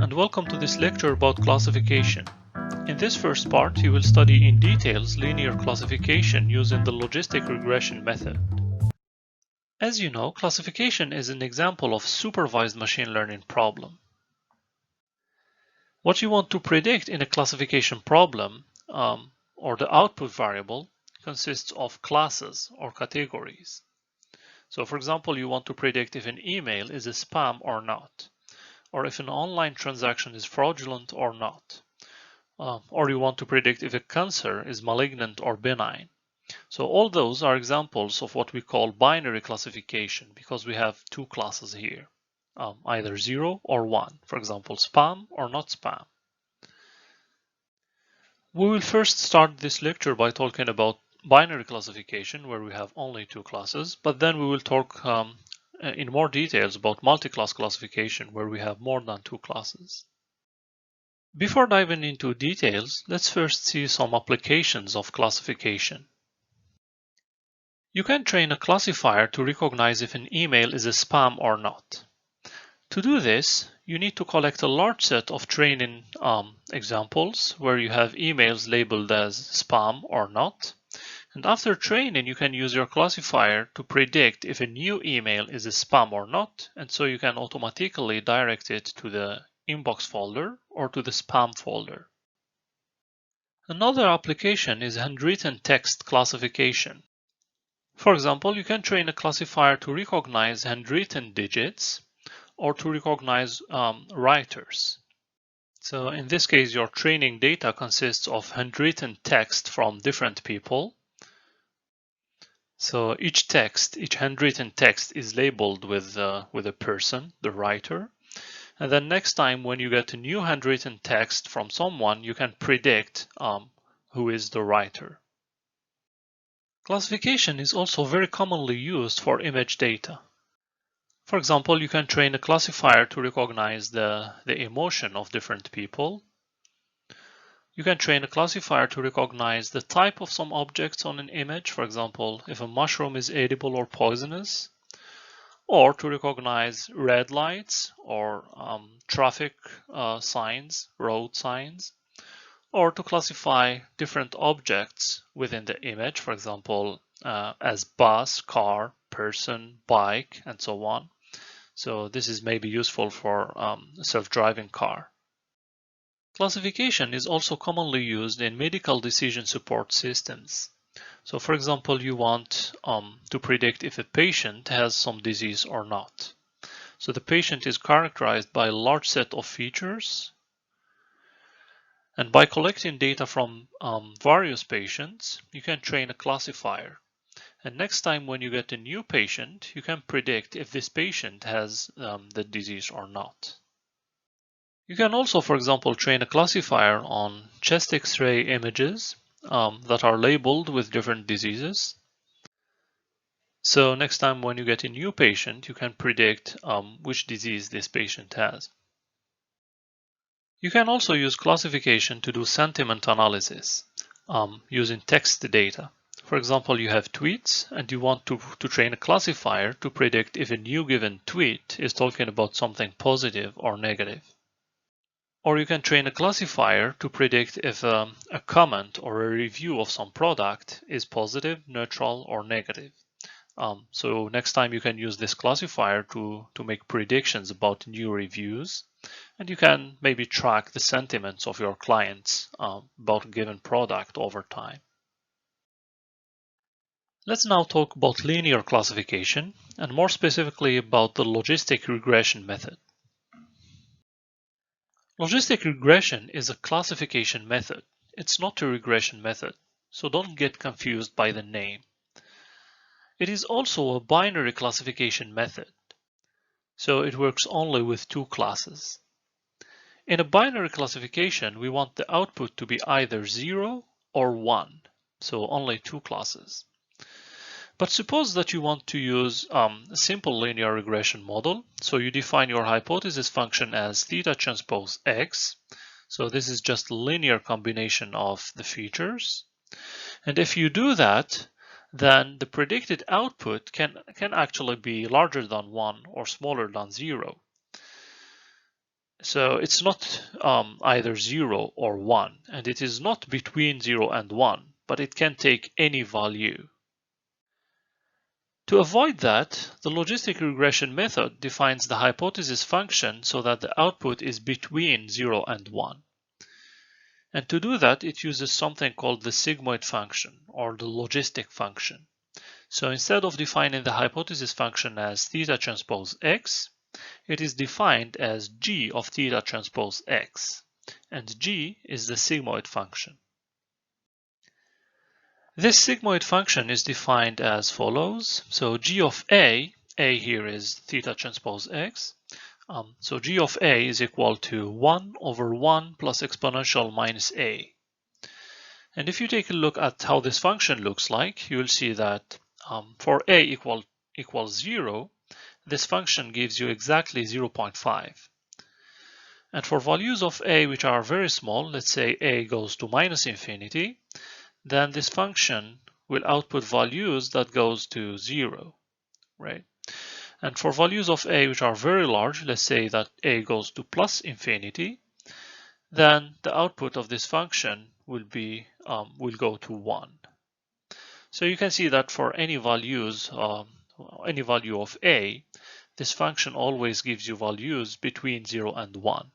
and welcome to this lecture about classification. In this first part, you will study in details linear classification using the logistic regression method. As you know, classification is an example of supervised machine learning problem. What you want to predict in a classification problem, or the output variable, consists of classes or categories. So for example, you want to predict if an email is a spam or not, or if an online transaction is fraudulent or not, or you want to predict if a cancer is malignant or benign. So all those are examples of what we call binary classification because we have two classes here, either 0 or 1, for example, spam or not spam. We will first start this lecture by talking about binary classification where we have only two classes, but then we will talk in more details about multi-class classification where we have more than two classes. Before diving into details, let's first see some applications of classification. You can train a classifier to recognize if an email is a spam or not. To do this, you need to collect a large set of training examples where you have emails labeled as spam or not. And after training, you can use your classifier to predict if a new email is a spam or not, and so you can automatically direct it to the inbox folder or to the spam folder. Another application is handwritten text classification. For example, you can train a classifier to recognize handwritten digits or to recognize writers. So in this case, your training data consists of handwritten text from different people. So each handwritten text is labeled with a person, the writer. And then next time when you get a new handwritten text from someone, you can predict who is the writer. Classification is also very commonly used for image data. For example, you can train a classifier to recognize the emotion of different people. You can train a classifier to recognize the type of some objects on an image, for example, if a mushroom is edible or poisonous, or to recognize red lights or traffic signs, road signs, or to classify different objects within the image, for example, as bus, car, person, bike, and so on. So this is maybe useful for a self-driving car. Classification is also commonly used in medical decision support systems. So for example, you want to predict if a patient has some disease or not. So the patient is characterized by a large set of features. And by collecting data from various patients, you can train a classifier. And next time when you get a new patient, you can predict if this patient has the disease or not. You can also, for example, train a classifier on chest X-ray images that are labeled with different diseases. So next time when you get a new patient, you can predict which disease this patient has. You can also use classification to do sentiment analysis using text data. For example, you have tweets and you want to train a classifier to predict if a new given tweet is talking about something positive or negative. Or you can train a classifier to predict if a comment or a review of some product is positive, neutral, or negative. So next time you can use this classifier to make predictions about new reviews, and you can maybe track the sentiments of your clients about a given product over time. Let's now talk about linear classification, and more specifically about the logistic regression method. Logistic regression is a classification method. It's not a regression method, so don't get confused by the name. It is also a binary classification method, so it works only with two classes. In a binary classification, we want the output to be either 0 or 1, so only two classes. But suppose that you want to use a simple linear regression model. So you define your hypothesis function as theta transpose x. So this is just a linear combination of the features. And if you do that, then the predicted output can actually be larger than 1 or smaller than 0. So it's not either 0 or 1, and it is not between 0 and 1, but it can take any value. To avoid that, the logistic regression method defines the hypothesis function so that the output is between 0 and 1. And to do that, it uses something called the sigmoid function or the logistic function. So instead of defining the hypothesis function as theta transpose x, it is defined as g of theta transpose x, and g is the sigmoid function. This sigmoid function is defined as follows. So g of a here is theta transpose x. So g of a is equal to 1 over 1 plus exponential minus a. And if you take a look at how this function looks like, you will see that for a equals 0, this function gives you exactly 0.5. And for values of a which are very small, let's say a goes to minus infinity, then this function will output values that goes to 0, right? And for values of a which are very large, let's say that a goes to plus infinity, then the output of this function will go to 1. So you can see that for any value of a, this function always gives you values between 0 and 1.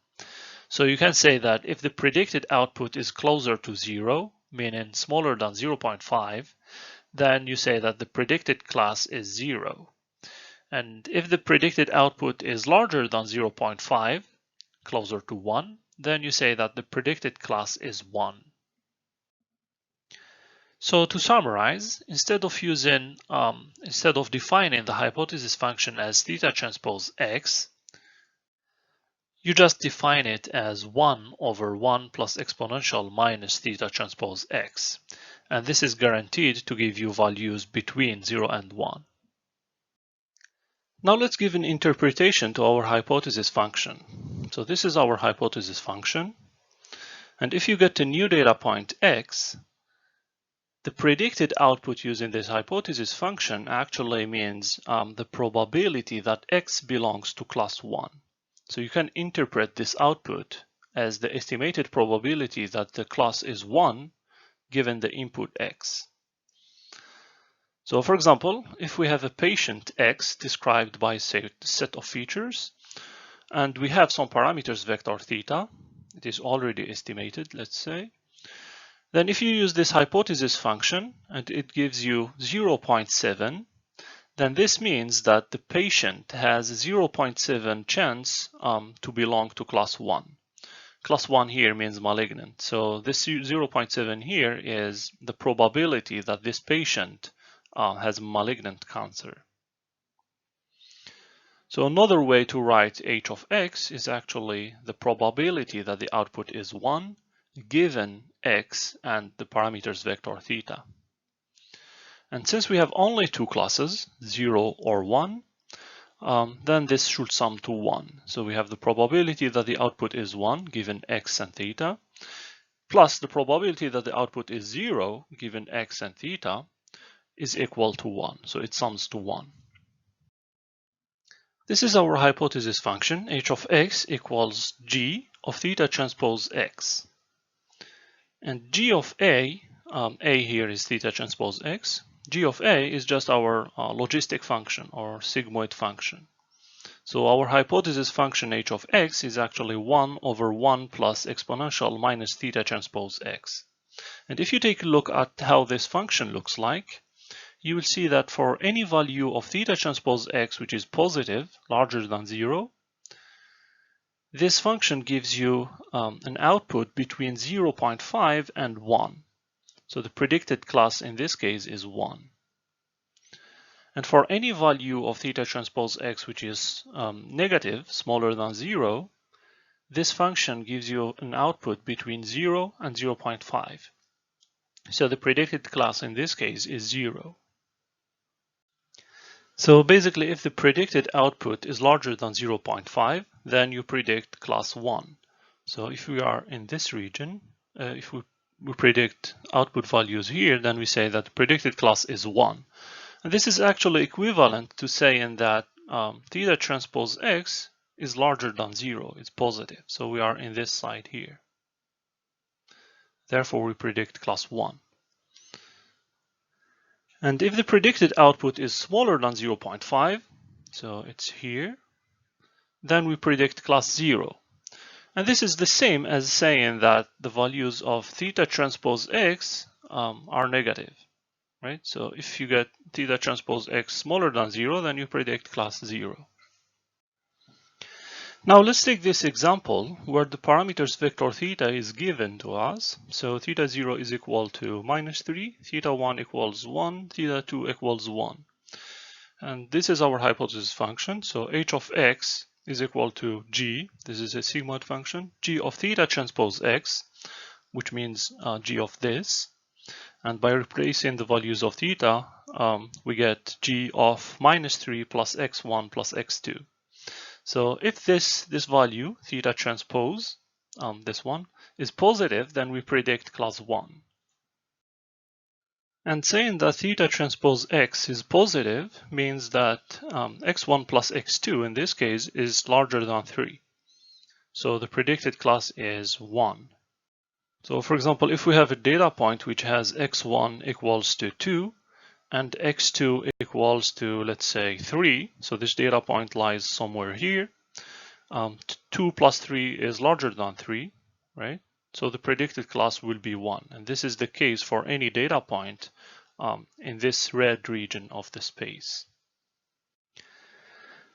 So you can say that if the predicted output is closer to 0, meaning smaller than 0.5, then you say that the predicted class is 0. And if the predicted output is larger than 0.5, closer to 1, then you say that the predicted class is 1. So to summarize, instead of defining the hypothesis function as theta transpose x, you just define it as 1 over 1 plus exponential minus theta transpose x. And this is guaranteed to give you values between 0 and 1. Now let's give an interpretation to our hypothesis function. So this is our hypothesis function. And if you get a new data point x, the predicted output using this hypothesis function actually means the probability that x belongs to class 1. So you can interpret this output as the estimated probability that the class is 1 given the input x. So for example, if we have a patient x described by a set of features, and we have some parameters vector theta, it is already estimated, let's say, then if you use this hypothesis function and it gives you 0.7, then this means that the patient has 0.7 chance to belong to class 1. Class 1 here means malignant. So this 0.7 here is the probability that this patient has malignant cancer. So another way to write h of x is actually the probability that the output is 1 given x and the parameters vector theta. And since we have only two classes, 0 or 1, then this should sum to 1. So we have the probability that the output is 1 given x and theta, plus the probability that the output is 0 given x and theta is equal to 1. So it sums to 1. This is our hypothesis function, h of x equals g of theta transpose x. And g of a here is theta transpose x. G of a is just our logistic function or sigmoid function. So our hypothesis function h of x is actually 1 over 1 plus exponential minus theta transpose x. And if you take a look at how this function looks like, you will see that for any value of theta transpose x which is positive, larger than 0, this function gives you an output between 0.5 and 1. So the predicted class in this case is 1. And for any value of theta transpose x which is negative, smaller than 0, this function gives you an output between 0 and 0.5. So the predicted class in this case is 0. So basically, if the predicted output is larger than 0.5, then you predict class 1. So if we are in this region, if we predict output values here, then we say that the predicted class is 1. And this is actually equivalent to saying that theta transpose x is larger than 0, it's positive. So we are in this side here. Therefore, we predict class 1. And if the predicted output is smaller than 0.5, so it's here, then we predict class 0. And this is the same as saying that the values of theta transpose x are negative, right? So if you get theta transpose x smaller than 0, then you predict class 0. Now let's take this example where the parameters vector theta is given to us. So theta 0 is equal to -3, theta 1 equals 1, theta 2 equals 1. And this is our hypothesis function. So h of x is equal to g, this is a sigmoid function, g of theta transpose x, which means g of this. And by replacing the values of theta, we get g of -3 plus x1 plus x2. So if this value, theta transpose, this one, is positive, then we predict class 1. And saying that theta transpose x is positive means that x1 plus x2 in this case is larger than 3. So the predicted class is 1. So for example, if we have a data point which has x1 equals to 2 and x2 equals to, let's say, 3, so this data point lies somewhere here, 2 plus 3 is larger than 3, right? So the predicted class will be 1. And this is the case for any data point in this red region of the space.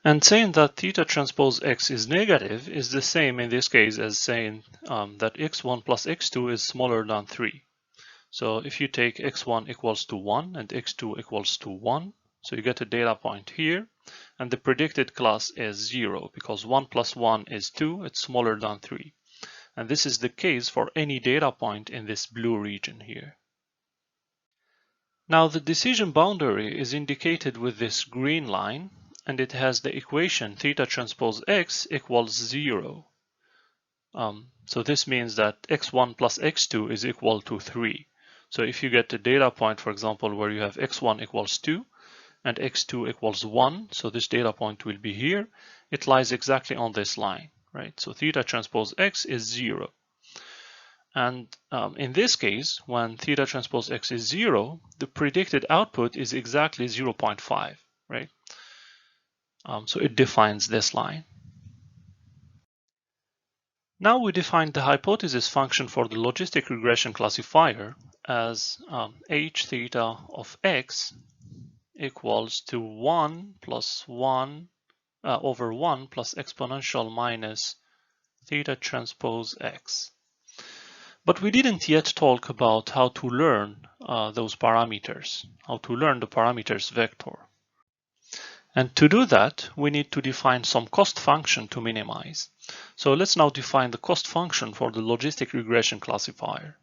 And saying that theta transpose x is negative is the same in this case as saying that x1 plus x2 is smaller than 3. So if you take x1 equals to 1 and x2 equals to 1, so you get a data point here, and the predicted class is 0 because 1 plus 1 is 2, it's smaller than 3. And this is the case for any data point in this blue region here. Now the decision boundary is indicated with this green line, and it has the equation theta transpose x equals 0. So this means that x1 plus x2 is equal to 3. So if you get a data point, for example, where you have x1 equals 2 and x2 equals 1, so this data point will be here, it lies exactly on this line, right? So theta transpose x is 0. And in this case, when theta transpose x is 0, the predicted output is exactly 0.5, right? So it defines this line. Now we define the hypothesis function for the logistic regression classifier as h theta of x equals to 1 plus 1 over 1 plus exponential minus theta transpose x. But we didn't yet talk about how to learn those parameters, how to learn the parameters vector. And to do that, we need to define some cost function to minimize. So let's now define the cost function for the logistic regression classifier.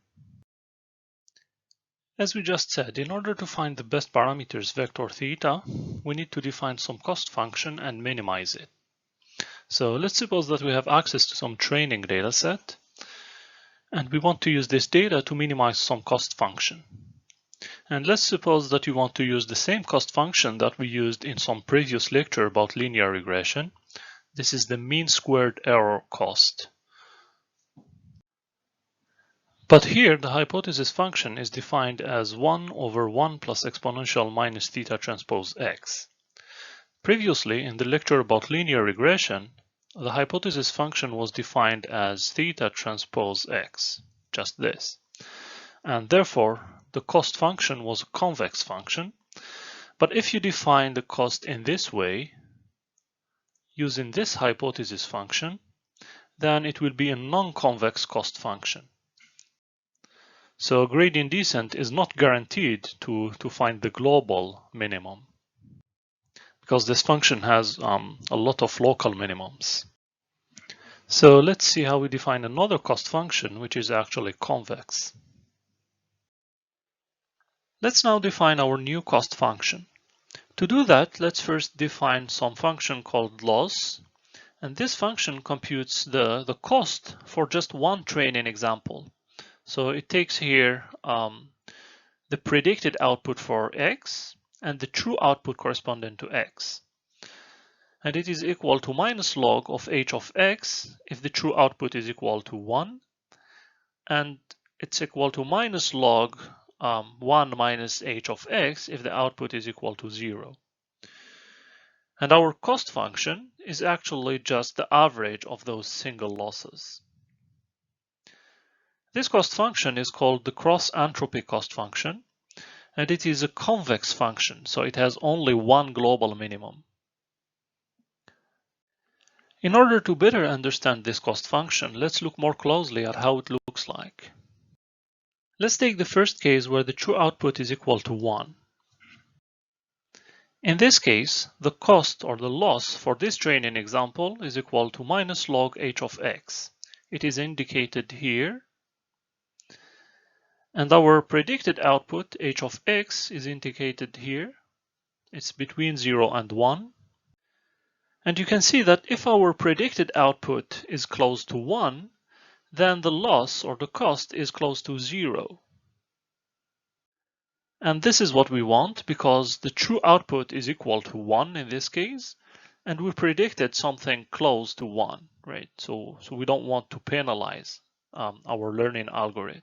As we just said, in order to find the best parameters vector theta, we need to define some cost function and minimize it. So let's suppose that we have access to some training data set, and we want to use this data to minimize some cost function. And let's suppose that you want to use the same cost function that we used in some previous lecture about linear regression. This is the mean squared error cost. But here the hypothesis function is defined as 1 over 1 plus exponential minus theta transpose x. Previously in the lecture about linear regression, the hypothesis function was defined as theta transpose x, just this. And therefore, the cost function was a convex function. But if you define the cost in this way, using this hypothesis function, then it will be a non-convex cost function. So gradient descent is not guaranteed to find the global minimum, because this function has a lot of local minimums. So let's see how we define another cost function, which is actually convex. Let's now define our new cost function. To do that, let's first define some function called loss. And this function computes the cost for just one training example. So it takes here the predicted output for x and the true output corresponding to x. and it is equal to minus log of h of x if the true output is equal to 1, and it's equal to minus log 1 minus h of x if the output is equal to 0. And our cost function is actually just the average of those single losses. This cost function is called the cross-entropy cost function, and it is a convex function, so it has only one global minimum. In order to better understand this cost function, let's look more closely at how it looks like. Let's take the first case where the true output is equal to 1. In this case, the cost or the loss for this training example is equal to minus log h of x. It is indicated here. And our predicted output, h of x, is indicated here. It's between 0 and 1. And you can see that if our predicted output is close to 1, then the loss or the cost is close to 0. And this is what we want because the true output is equal to 1 in this case, and we predicted something close to 1, right? So we don't want to penalize our learning algorithm.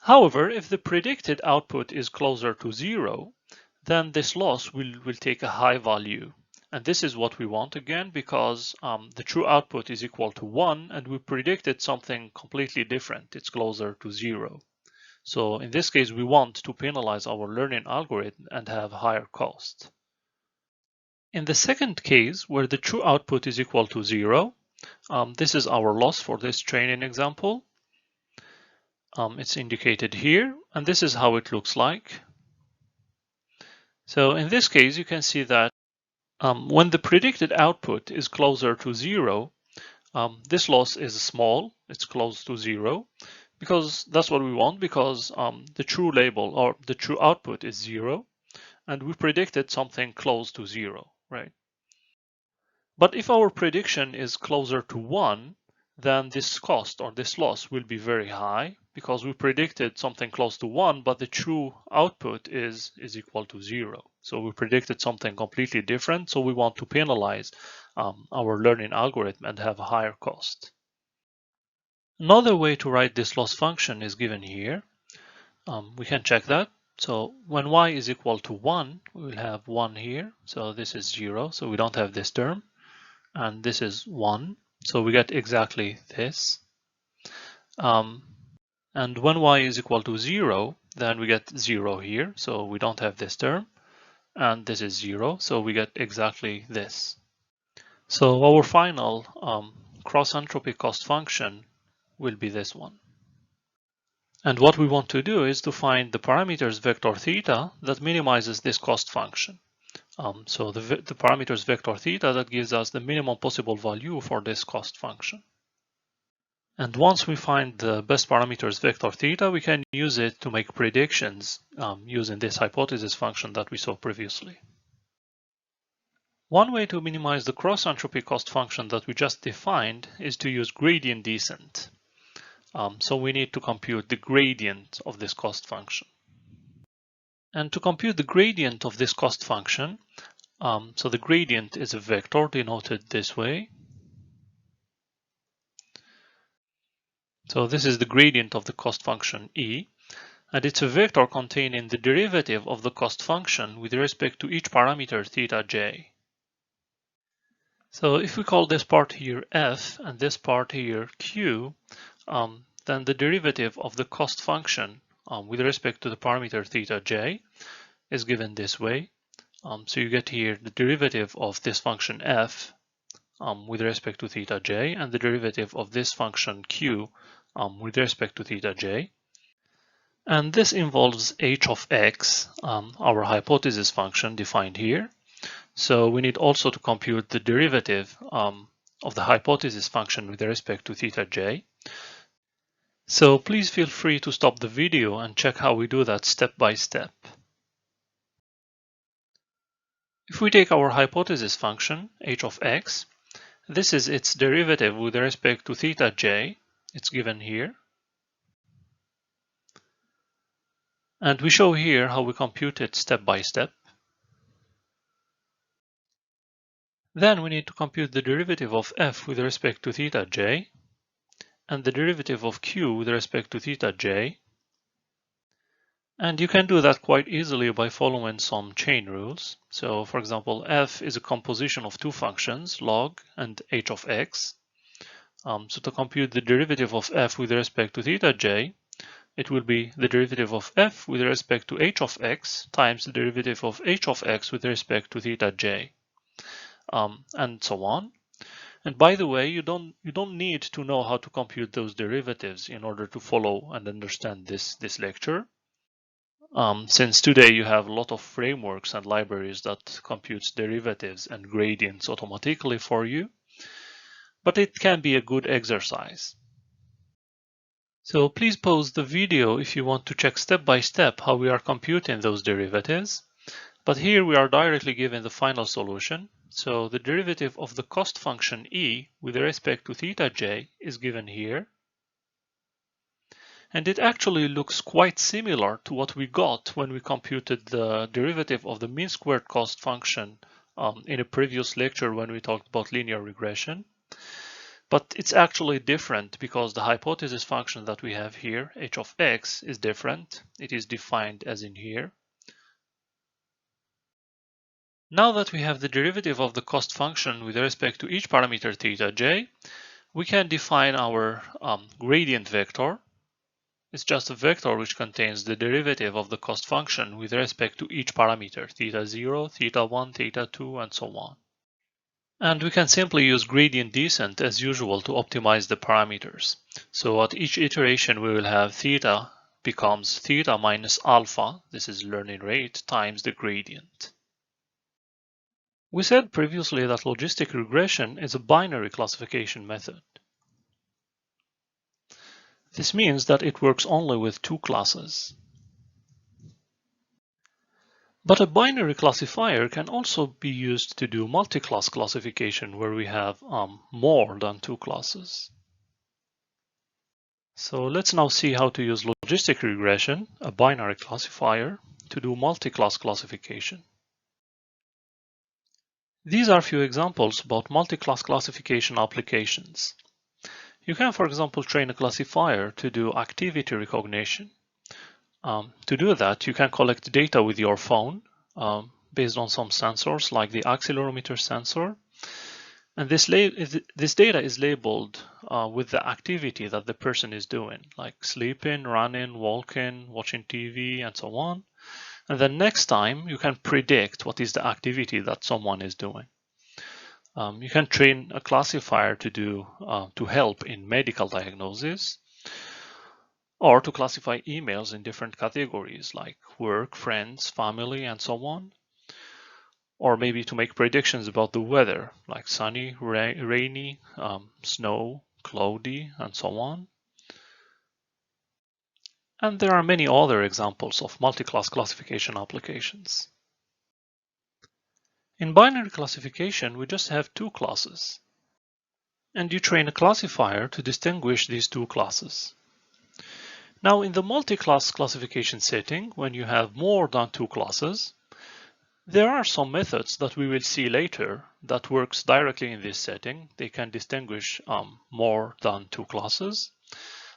However, if the predicted output is closer to 0, then this loss will take a high value. And this is what we want again, because the true output is equal to 1 and we predicted something completely different. It's closer to 0. So in this case, we want to penalize our learning algorithm and have higher cost. In the second case, where the true output is equal to 0, this is our loss for this training example. It's indicated here, and this is how it looks like. So in this case, you can see that when the predicted output is closer to 0, this loss is small, it's close to 0, because that's what we want, because the true label or the true output is 0, and we predicted something close to 0, right? But if our prediction is closer to 1, then this cost or this loss will be very high, because we predicted something close to 1, but the true output is equal to 0. So we predicted something completely different, so we want to penalize our learning algorithm and have a higher cost. Another way to write this loss function is given here. We can check that. So when y is equal to 1, we will have 1 here. So this is 0, so we don't have this term. And this is 1, so we get exactly this. And when y is equal to 0, then we get 0 here, so we don't have this term. And this is 0, so we get exactly this. So our final cross-entropy cost function will be this one. And what we want to do is to find the parameters vector theta that minimizes this cost function. So the parameters vector theta that gives us the minimum possible value for this cost function. And once we find the best parameters vector theta, we can use it to make predictions using this hypothesis function that we saw previously. One way to minimize the cross-entropy cost function that we just defined is to use gradient descent. So we need to compute the gradient of this cost function. And to compute the gradient of this cost function, so the gradient is a vector denoted this way. So this is the gradient of the cost function e, and it's a vector containing the derivative of the cost function with respect to each parameter theta j. So if we call this part here f and this part here q, then the derivative of the cost function with respect to the parameter theta j is given this way. So you get here the derivative of this function f with respect to theta j, and the derivative of this function q with respect to theta j. And this involves h of x, our hypothesis function defined here. So we need also to compute the derivative of the hypothesis function with respect to theta j. So please feel free to stop the video and check how we do that step by step. If we take our hypothesis function, h of x, this is its derivative with respect to theta j. It's given here. And we show here how we compute it step by step. Then we need to compute the derivative of f with respect to theta j, and the derivative of q with respect to theta j. And you can do that quite easily by following some chain rules. So for example, f is a composition of two functions, log and h of x. So to compute the derivative of f with respect to theta j, it will be the derivative of f with respect to h of x times the derivative of h of x with respect to theta j, and so on. And by the way, you don't need to know how to compute those derivatives in order to follow and understand this lecture. Since today you have a lot of frameworks and libraries that computes derivatives and gradients automatically for you, but it can be a good exercise. So please pause the video if you want to check step by step how we are computing those derivatives. But here we are directly given the final solution. So the derivative of the cost function e with respect to theta j is given here. And it actually looks quite similar to what we got when we computed the derivative of the mean squared cost function in a previous lecture when we talked about linear regression. But it's actually different because the hypothesis function that we have here, h of x, is different. It is defined as in here. Now that we have the derivative of the cost function with respect to each parameter theta j, we can define our gradient vector. It's just a vector which contains the derivative of the cost function with respect to each parameter, theta 0, theta 1, theta 2, and so on. And we can simply use gradient descent as usual to optimize the parameters. So at each iteration we will have theta becomes theta minus alpha, this is learning rate, times the gradient. We said previously that logistic regression is a binary classification method. This means that it works only with two classes. But a binary classifier can also be used to do multi-class classification where we have more than two classes. So let's now see how to use logistic regression, a binary classifier, to do multi-class classification. These are a few examples about multi-class classification applications. You can, for example, train a classifier to do activity recognition. To do that, you can collect data with your phone based on some sensors like the accelerometer sensor. And this data is labeled with the activity that the person is doing, like sleeping, running, walking, watching TV, and so on. And then next time, you can predict what is the activity that someone is doing. You can train a classifier to help in medical diagnosis, or to classify emails in different categories like work, friends, family, and so on. Or maybe to make predictions about the weather like sunny, rainy, snow, cloudy, and so on. And there are many other examples of multi-class classification applications. In binary classification, we just have two classes. And you train a classifier to distinguish these two classes. Now, in the multi-class classification setting, when you have more than two classes, there are some methods that we will see later that works directly in this setting. They can distinguish more than two classes.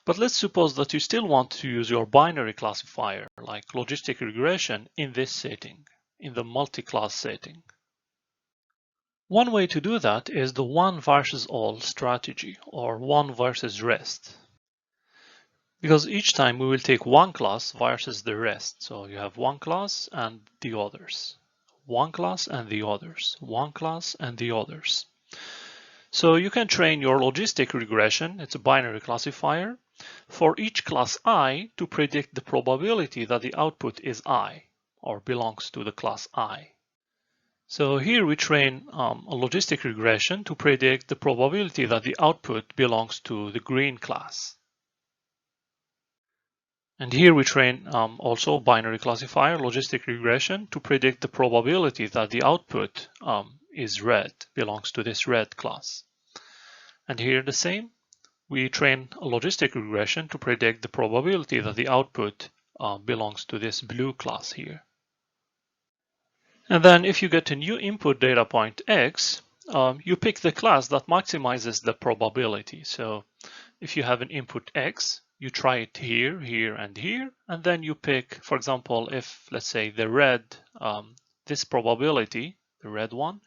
But let's suppose that you still want to use your binary classifier, like logistic regression, in this setting, in the multi-class setting. One way to do that is the one versus all strategy, or one versus rest. Because each time we will take one class versus the rest. So you have one class and the others. One class and the others. One class and the others. So you can train your logistic regression, it's a binary classifier, for each class I to predict the probability that the output is I, or belongs to the class I. So here we train a logistic regression to predict the probability that the output belongs to the green class. And here we train also binary classifier, logistic regression, to predict the probability that the output is red, belongs to this red class. And here the same, we train a logistic regression to predict the probability that the output belongs to this blue class here. And then if you get a new input data point x, you pick the class that maximizes the probability. So if you have an input X, you try it here, here, and here, and then you pick, for example, if let's say the red, this probability, the red one,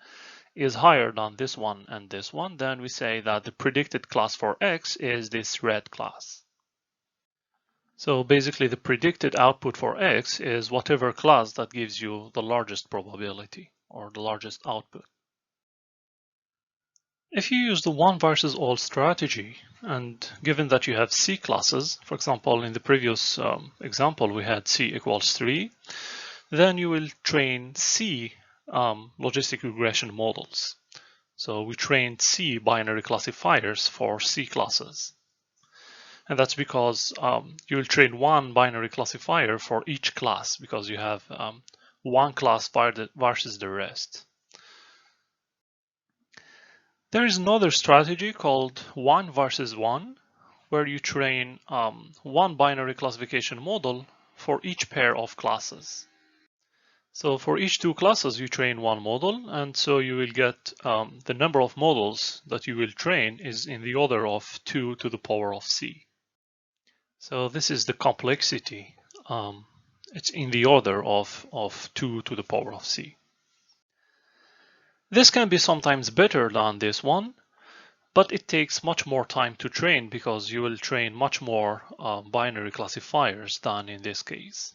is higher than this one and this one, then we say that the predicted class for X is this red class. So basically the predicted output for X is whatever class that gives you the largest probability or the largest output. If you use the one versus all strategy, and given that you have C classes, for example, in the previous example, we had C equals 3, then you will train C logistic regression models. So we trained C binary classifiers for C classes. And that's because you will train one binary classifier for each class because you have one class versus the rest. There is another strategy called one versus one, where you train one binary classification model for each pair of classes. So for each two classes, you train one model, and so you will get the number of models that you will train is in the order of 2 to the power of C. So this is the complexity. It's in the order of 2 to the power of C. This can be sometimes better than this one, but it takes much more time to train because you will train much more binary classifiers than in this case.